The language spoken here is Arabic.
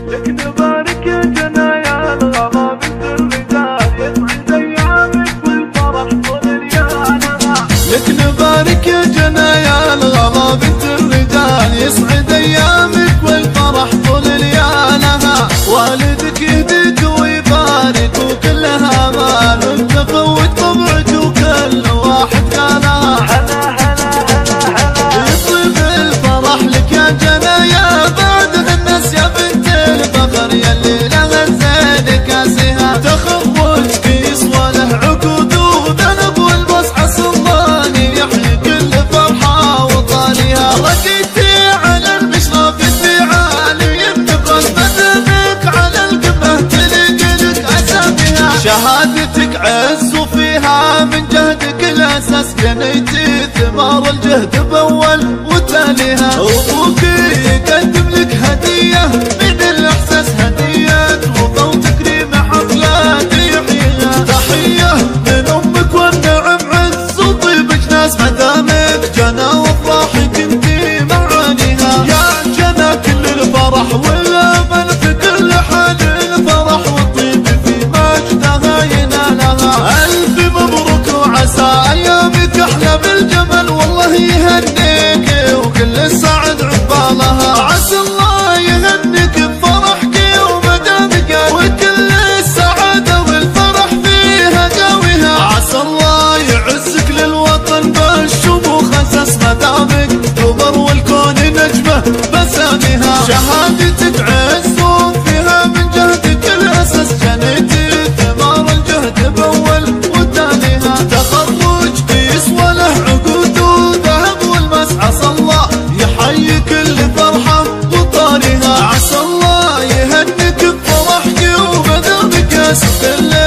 لك نبارك يا جنايا الغلا بنت الرجال، يسعد ايامك والفرح طول ليالها. لك نبارك يا جنايا الغلا بنت الرجال، يسعد ايامك والفرح طول ليالها. والدك يهديك ويبارك وكلها مال، وتفوت طبعك وكل واحد قالها. هلا هلا هلا هلا يطيب الفرح لك يا جنايا، بعد الناس يا بنت الفخر يلي لها الزين كاسها. تخرجك يسوى له عقود وذنب والمصعص الضاني، يحيي كل فرحة وطانيها. رقيتي على المشرف التعالي، ينتقل بدنك على القمة تلق لك أساميها. شهادتك عز وفيها من جهدك الأساس، جنيتي ثمار الجهد بأول وتاليها. أبوك يقدم لك هدية من الإحساس، هدية وفا وتكريم حفلات يحييها. تحية من أمك والنعم عز وطيبك ناس، مدامك جنى وافراحك انتي معانيها. يا جنى كل الفرح والأمل في كل حال، الفرح والطيب في مجدها ينالها. ألف مبروك وعسى أيامك أحلى بالجمل، والله يهنيك وكل السعد عقبالها. عسى الله يهنيك بفرحك ومدامك، وكل السعادة والفرح فيها قاويها. عسى الله يعزك للوطن بالشموخ أساس، مدامك قمر والكون نجمة بساميها. شهادتك عز وفيها من جهدك الأساس، جنيتي ثمار الجهد بأول وتاليها. تخرجك يسوى له عقود وذهب والمسعى، الله يحيي كل فرحة وطارها. عسى الله يهنيك بفرحك ومدامك يا ست الليل.